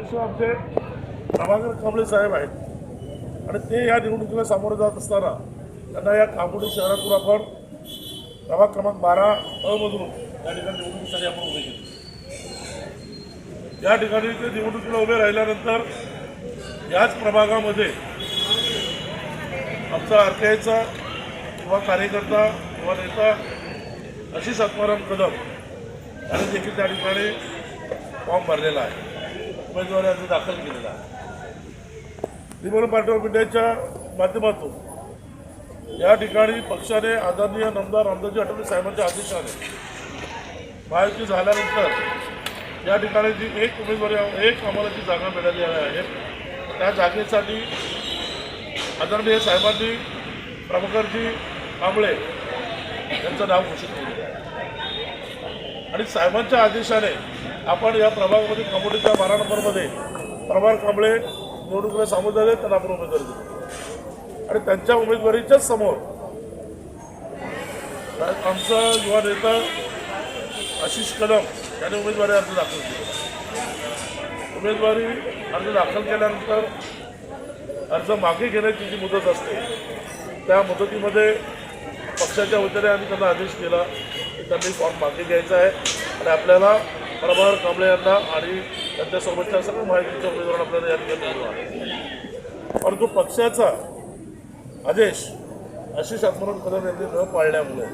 पक्ष आमचे प्रभाकर कांबळे साहेब आहेत आणि ते या निवडणुकीला सामोरे जात असताना त्यांना या कांबोडी शहरातून आपण प्रभाग क्रमांक 12 अ मधून या ठिकाणी निवडणुकीसाठी आपण उभे केले। या ठिकाणी ते निवडणुकीला उभे राहिल्यानंतर याच प्रभागामध्ये आमचा आरकेआयचा किंवा कार्यकर्ता किंवा नेता आशिष आत्माराम कदम यांनी देखील त्या ठिकाणी फॉर्म भरलेला आहे, उमेदवारी अर्ज दाखल केलेला आहे। रिपब्लिकन पार्टी ऑफ इंडियाच्या माध्यमातून या ठिकाणी पक्षाने आदरणीय नामदार रामदासजी आठवले साहेबांच्या आदेशाने महायुती झाल्यानंतर या ठिकाणी जी एक उमेदवारी एक आम्हाला जी जागा मिळाली आहे त्या जागेसाठी आदरणीय साहेबांनी प्रभाकरजी कांबळे यांचं नाव घोषित केलेलं आहे आणि साहेबांच्या आदेशाने आपण या प्रभागामध्ये कांबोडीच्या 12 नंबरमध्ये प्रभाकर कांबळे निवडणुकीला सामोरे झाले, त्यांना आपण उमेदवारी दिली आणि त्यांच्या उमेदवारीच्याच समोर आमचा युवा नेता आशिष कदम यांनी उमेदवारी अर्ज दाखल केला। उमेदवारी अर्ज दाखल केल्यानंतर अर्ज मागे घेण्याची जी मुदत असते त्या मुदतीमध्ये पक्षाच्या वतीने आम्ही त्यांना आदेश दिला की त्यांनी फॉर्म मागे घ्यायचा आहे आणि आपल्याला प्रभाकर कांबळे यांना आणि त्यांच्यासोबतच्या सर्व माहितीच्या उमेदवारांना आपल्याला या ठिकाणी निवडून आले। परंतु पक्षाचा आदेश आशिष आत्माराम कदम यांनी न पाळल्यामुळे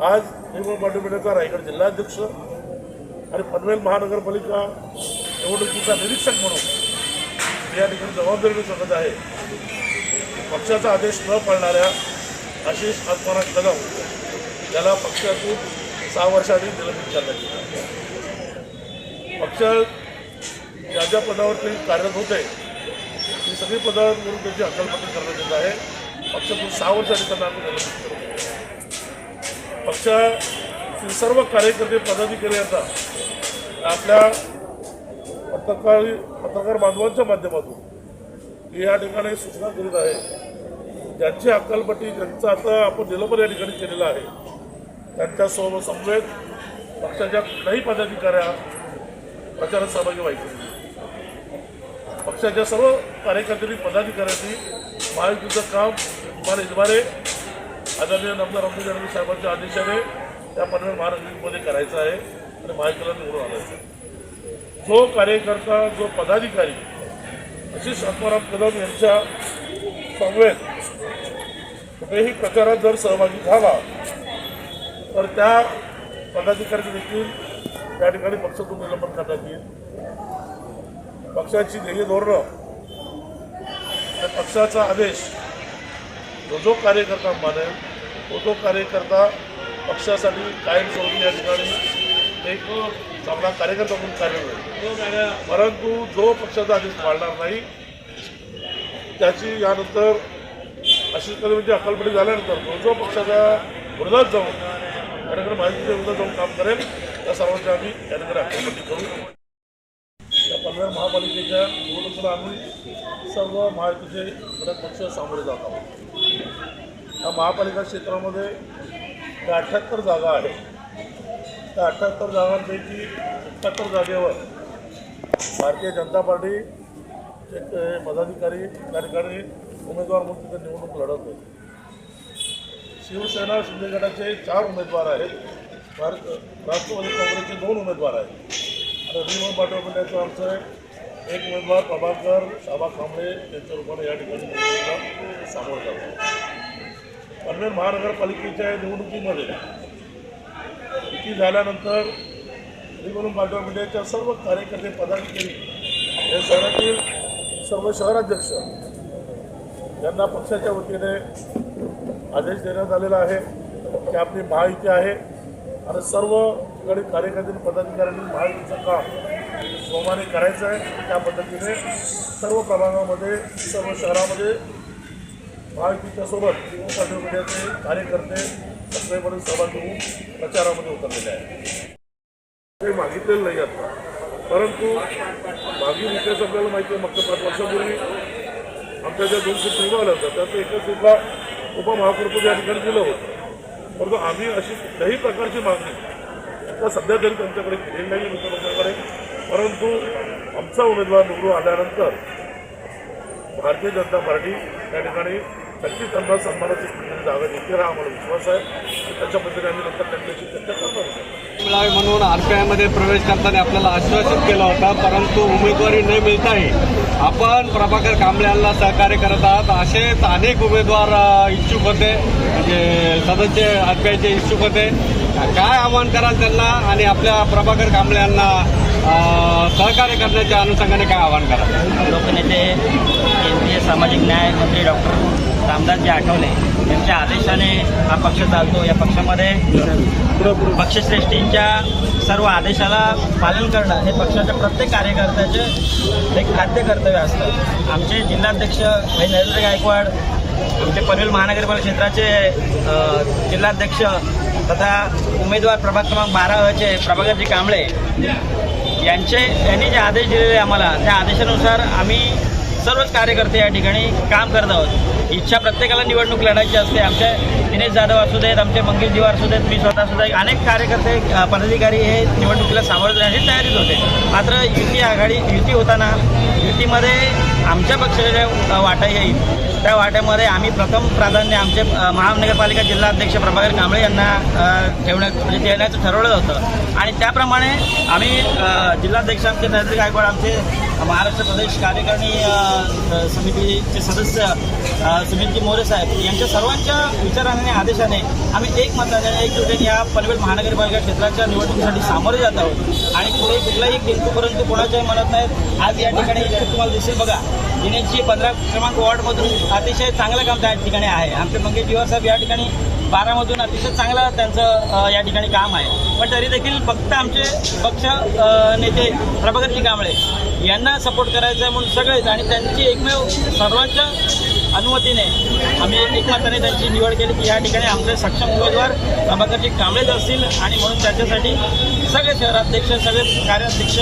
आज रिपब्लिकन पार्टी ऑफ इंडियाचा रायगड जिल्हाध्यक्ष आणि पनवेल महानगरपालिका निवडणुकीचा निरीक्षक म्हणून या ठिकाणी जबाबदारी सांगत आहे। पक्षाचा आदेश न पाळणाऱ्या आशिष आत्माराम कदम याला पक्षातून 6 वर्षांनी निलंबित करण्यात येईल। पक्ष ज्या ज्या पदावरती कार्यरत होते ती सगळी पदावरून त्याची हकालपट्टी करण्यात येत आहे। पक्षातून 6 वर्षांनी त्यांना आम्ही निलंबित करू। पक्षातील सर्व कार्यकर्ते पदाधिकारी आता आपल्या पत्रकार बांधवांच्या माध्यमातून या ठिकाणी सूचना करीत आहे ज्यांची हकालपट्टी ज्यांचं आता आपण निलंबन या ठिकाणी केलेलं आहे त्यांच्यासोबत समवेत पक्षाच्या कुठल्याही पदाधिकाऱ्या प्रचारात सहभागी व्हायचे। पक्षाच्या सर्व कार्यकर्त्यांनी पदाधिकाऱ्यांनी महायुतीचं काम मला इतबारे आदरणीय नामदार रामदासजी आठवले साहेबांच्या आदेशाने त्या पनवेल महानगरमध्ये करायचं आहे आणि महायुतीला निवडून आणायचं आहे। जो कार्यकर्ता जो पदाधिकारी आशिष आत्माराम कदम यांच्या समवेत कुठेही प्रचारात जर सहभागी झाला तर त्या पदाधिकारी देखील त्या ठिकाणी पक्षातून निलंबन करण्यात येईल। पक्षाची ध्येय धोरणं पक्षाचा आदेश जो कार्यकर्ता मानेल तो कार्यकर्ता पक्षासाठी कायमस्वरूपी या ठिकाणी एक चांगला कार्यकर्ता म्हणून कार्य होईल। परंतु जो पक्षाचा आदेश पाळणार नाही त्याची यानंतर आशिष कदमची हकालपट्टी झाल्यानंतर जो पक्षाच्या विरोधात जाऊन यानंतर माहितीच्या विरोधात जाऊन काम करेल त्या सर्वांची आम्ही यानंतर हकालपट्टी करू। या पनवेल महापालिकेच्या निवडणुकीला आम्ही सर्व माहितीचे घटक पक्ष सामोरे जात आहोत। या महापालिका क्षेत्रामध्ये 78 जागा आहेत। त्या 78 जागांपैकी 71 जागेवर भारतीय जनता पार्टीचे पदाधिकारी त्या ठिकाणी उमेदवार म्हणून तिथे निवडणूक लढत होते। शिवसेना शिंदे गटाचे 4 उमेदवार आहेत, राष्ट्रवादी काँग्रेसचे 2 उमेदवार आहेत आणि रिपब्लिकन पार्टी ऑफ इंडियाचं आमचं एक उमेदवार प्रभाकर शाबा कांबळे यांच्या रूपाने या ठिकाणी निवडणुकीला सामोरं जातो। पनवेल महानगरपालिकेच्या निवडणुकीमध्ये युती झाल्यानंतर रिपब्लिकन पार्टी ऑफ इंडियाच्या सर्व कार्यकर्ते पदाधिकारी या शहरातील सर्व शहराध्यक्ष यांना पक्षाच्या वतीने आदेश देण्यात आलेला आहे की आपली महायुती आहे आणि सर्व ठिकाणी कार्यकर्त्यांनी पदाधिकाऱ्यांनी महायुतीचं काम जोमाने करायचं आहे। त्या पद्धतीने सर्व प्रभागामध्ये सर्व शहरामध्ये महायुतीच्या सोबत रिपब्लिकन पार्टी ऑफ इंडियाचे कार्यकर्ते सक्रियपणे सहभागी होऊन प्रचारामध्ये उतरलेले आहेत। ते मागितलेलं नाही आता, परंतु मागील इतिहास आपल्याला माहिती आहे। मागच्या 5 वर्षापूर्वी आमच्या ज्या 2 सीट निवडल्या होत्या त्यात एका सीटला उपमहापौरपद या ठिकाणी दिलं होतं, परंतु आम्ही अशी कुठल्याही प्रकारची मागणी आता सध्या तरी त्यांच्याकडे केलेली नाही। मुख्यमंत्र्यांकडे परंतु आमचा उमेदवार निवडून आल्यानंतर भारतीय जनता पार्टी त्या ठिकाणी नक्कीच त्यांना सन्मानाची जागा देते हा आम्हाला विश्वास आहे. त्याच्या पद्धतीने आम्ही नंतर त्यांच्याशी चर्चा करणार आहोत. म्हणून RPI प्रवेश करताना आपल्याला आश्वासित केला होता, परंतु उमेदवारी न मिळताही आपण प्रभाकर कांबळेंना सहकार्य करत आहात. असेच अनेक उमेदवार इच्छुक होते, म्हणजे सदस्य RPIचे इच्छुक होते. काय आवाहन कराल त्यांना आणि आपल्या प्रभाकर कांबळेंना सहकार्य करण्याच्या अनुषंगाने काय आवाहन कराल? लोकनेते केंद्रीय सामाजिक न्याय मंत्री डॉक्टर रामदासजी आठवले यांच्या आदेशाने हा पक्ष चालतो. या पक्षामध्ये पक्षश्रेष्ठींच्या सर्व आदेशाला पालन करणं हे पक्षाच्या प्रत्येक कार्यकर्त्याचे एक खाद्य कर्तव्य असतं. आमचे जिल्हाध्यक्ष भाई नरेंद्र गायकवाड, आमचे पनवेल महानगरपालिका क्षेत्राचे जिल्हाध्यक्ष तथा उमेदवार प्रभाग क्रमांक 12चे प्रभाकरजी कांबळे यांनी जे आदेश दिलेले आम्हाला, त्या आदेशानुसार आम्ही सर्वच कार्यकर्ते या ठिकाणी काम करत आहोत. इच्छा प्रत्येकाला निवडणूक लढायची असते. आमचे दिनेश जाधव असू देत, आमचे मंगेश दिवार असू देत, मी स्वतः सुद्धा अनेक कार्यकर्ते पदाधिकारी हे निवडणुकीला सामोरं जाण्याची तयारीत होते. मात्र युती होताना युतीमध्ये आमच्या पक्षाच्या वाटा येईल त्या वाट्यामध्ये आम्ही प्रथम प्राधान्य आमचे महानगरपालिका जिल्हाध्यक्ष प्रभाकर कांबळे यांना देण्याचं ठरवलं होतं आणि त्याप्रमाणे आम्ही जिल्हाध्यक्ष आमचे नरेंद्र गायकवाड, आमचे महाराष्ट्र प्रदेश कार्यकारिणी समितीचे सदस्य सुमितजी मोरे साहेब यांच्या सर्वांच्या विचाराने आदेशाने आम्ही एकमताने एकजुटीने या पनवेल महानगरपालिका क्षेत्राच्या निवडणुकीसाठी सामोरे जात आहोत आणि पुढे कुठलाही किंतु परंतु कोणाच्याही म्हणत नाहीत. आज या ठिकाणी तुम्हाला दिसेल बघा, दिनेशजी 15 क्रमांक वॉर्डमधून अतिशय चांगलं काम त्या ठिकाणी आहे. आमचे मंगेश दिवार साहेब या ठिकाणी 12मधून अतिशय चांगलं त्यांचं या ठिकाणी काम आहे. पण तरी देखील फक्त आमचे पक्ष नेते प्रभाकरजी कांबळे यांना सपोर्ट करायचा आहे म्हणून सगळेच आणि त्यांची एकमेव सर्वांच्या अनुमतीने आम्ही एकमताने त्यांची निवड केली की या ठिकाणी आमचे सक्षम उमेदवार प्रभाकरजी कांबळेच असतील आणि म्हणून त्याच्यासाठी सगळे शहराध्यक्ष, सगळे कार्याध्यक्ष,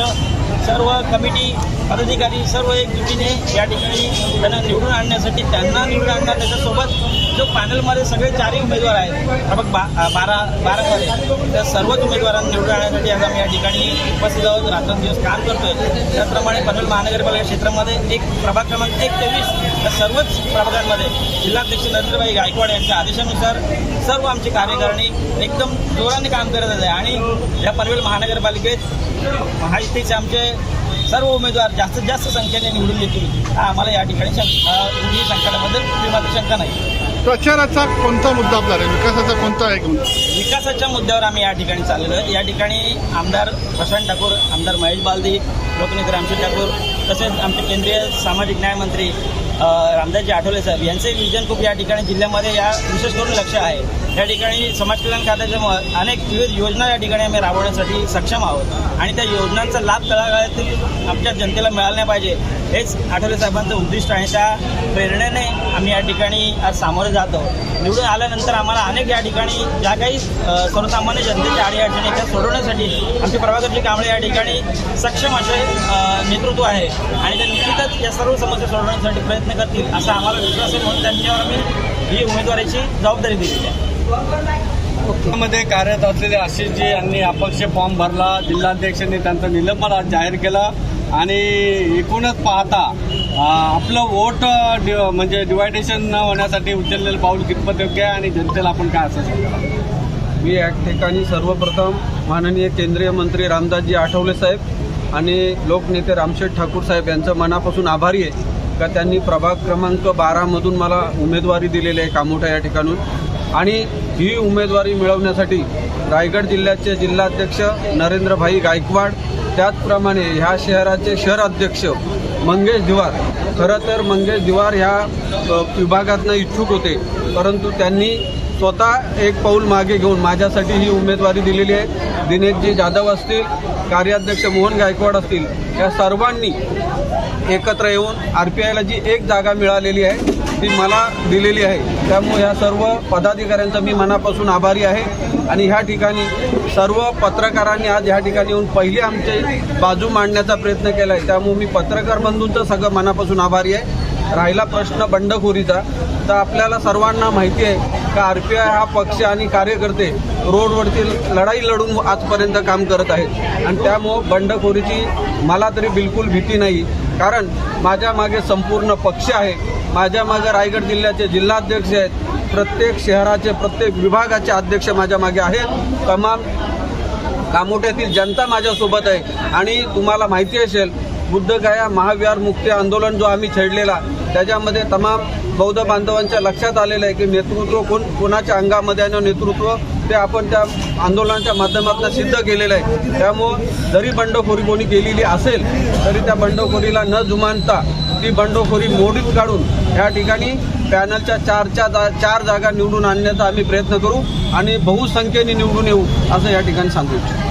सर्व कमिटी पदाधिकारी सर्व एकजुटीने या ठिकाणी त्यांना निवडून आणण्यासाठी त्यांना निवडून आणणार. त्याच्यासोबत जो पॅनलमध्ये सगळे 4ही उमेदवार आहेत प्रभाग 12मध्ये त्या सर्वच उमेदवारांना निवडून आणण्यासाठी आज आम्ही या ठिकाणी उपस्थित आहोत. रात्रंदिवस काम करतोय. त्याचप्रमाणे पनवेल महानगरपालिका क्षेत्रामध्ये एक प्रभाग क्रमांक 1 ते 20 या सर्वच प्रभागांमध्ये जिल्हाध्यक्ष नरेंद्रभाई गायकवाड यांच्या आदेशानुसार सर्व आमची कार्यकारिणी एकदम जोराने काम करत आहे आणि या पनवेल महानगरपालिकेत महायुतीचे आमचे सर्व उमेदवार जास्तीत जास्त संख्येने निवडून येतील हा आम्हाला या ठिकाणी संकटाबद्दल मात्र शंका नाही. प्रचाराचा कोणता मुद्दा आपला आहे? विकासाचा कोणता आहे? विकासाच्या मुद्द्यावर आम्ही या ठिकाणी चाललेलो आहे. या ठिकाणी आमदार प्रशांत ठाकूर, आमदार महेश बालदी, लोकनेते रामचंद्र ठाकूर तसेच आमचे केंद्रीय सामाजिक न्याय मंत्री रामदासजी आठवले साहेब यांचे विजन खूप या ठिकाणी जिल्ह्यामध्ये या विशेष करून लक्ष आहे. या ठिकाणी समाज कल्याण खात्याच्या अनेक विविध योजना या ठिकाणी आम्ही राबवण्यासाठी सक्षम आहोत आणि त्या योजनांचा लाभ तळागाळातील आमच्या जनतेला मिळाला नाही पाहिजे हेच आठवले साहेबांचं उद्दिष्ट आहे. त्या प्रेरणेने आम्ही या ठिकाणी आज सामोरे जात आहोत. निवडून आल्यानंतर आम्हाला अनेक या ठिकाणी ज्या काही सर्वसामान्य जनतेच्या अडीअडचणी त्या सोडवण्यासाठी आमचे प्रभाकरजी कांबळे या ठिकाणी सक्षम असे नेतृत्व आहे आणि ते निश्चितच या सर्व समस्या सोडवण्यासाठी प्रयत्न करतील असा आम्हाला विश्वास आहे. म्हणून त्यांच्यावर आम्ही ही उमेदवारीची जबाबदारी दिलेली आहे. मध्ये कार्यरत असलेले आशिषजी यांनी अपक्ष फॉर्म भरला. जिल्हाध्यक्षांनी त्यांचं निलंबन आज जाहीर केलं आणि एकूणच पाहता आपलं वोट म्हणजे डिवायडेशन न होण्यासाठी उचललेलं पाऊल कितपत योग्य आहे आणि जनतेला आपण काय असं सांगतो? मी या ठिकाणी सर्वप्रथम माननीय केंद्रीय मंत्री रामदासजी आठवले साहेब आणि लोकनेते रामशेठ ठाकूर साहेब यांचं मनापासून आभारी आहे का त्यांनी प्रभाग क्रमांक 12मधून मला उमेदवारी दिलेली आहे कामोठा या ठिकाणून. आणि ही उमेदवारी मिळवण्यासाठी रायगड जिल्ह्याचे जिल्हाध्यक्ष नरेंद्रभाई गायकवाड, त्याचप्रमाणे ह्या शहराचे शहराध्यक्ष मंगेश दिवार, खरं तर मंगेश दिवार ह्या विभागातनं इच्छुक होते, परंतु त्यांनी स्वतः एक पाऊल मागे घेऊन माझ्यासाठी ही उमेदवारी दिलेली आहे. दिनेशजी जाधव असतील, कार्याध्यक्ष मोहन गायकवाड असतील, या सर्वांनी एकत्र येऊन RPIला जी एक जागा मिळालेली आहे ती मला दिलेली आहे. त्यामुळे या सर्व पदाधिकाऱ्यांचा मी मनापासून आभारी आहे आणि ह्या ठिकाणी सर्व पत्रकारांनी आज ह्या ठिकाणी येऊन पहिले आमचे बाजू मांडण्याचा प्रयत्न केला आहे. त्यामुळे मी पत्रकार बंधूंचं सगळं मनापासून आभारी आहे राहिला प्रश्न बंडखोरीचा, तर आपल्याला सर्वांना माहिती आहे का RPI हा पक्ष आणि कार्यकर्ते रोडवरती लढाई लढून आजपर्यंत काम करत आहेत आणि त्यामुळं बंडखोरीची मला तरी बिलकुल भीती नाही, कारण माझ्या मागे संपूर्ण पक्ष आहे, माझ्या मागे रायगड जिल्ह्याचे जिल्हाध्यक्ष आहेत, प्रत्येक शहराचे प्रत्येक विभागाचे अध्यक्ष माझ्या मागे आहेत, तमाम कामोठ्यातील जनता माझ्यासोबत आहे. आणि तुम्हाला माहिती असेल बुद्धगया महाविहार मुक्ती आंदोलन जो आम्ही छेडलेला त्याच्यामध्ये तमाम बौद्ध बांधवांच्या लक्षात आलेलं आहे की नेतृत्व कोणाच्या अंगामध्ये आहे नेतृत्व ते आपण त्या आंदोलनाच्या माध्यमातून सिद्ध केलेलं आहे. त्यामुळं जरी बंडखोरी कोणी केलेली असेल तरी त्या बंडखोरीला न जुमानता ती बंडखोरी मोडीत काढून या ठिकाणी पॅनलच्या चार जागा निवडून आणण्याचा आम्ही प्रयत्न करू आणि बहुसंख्येने निवडून येऊ असं या ठिकाणी सांगू इच्छितो.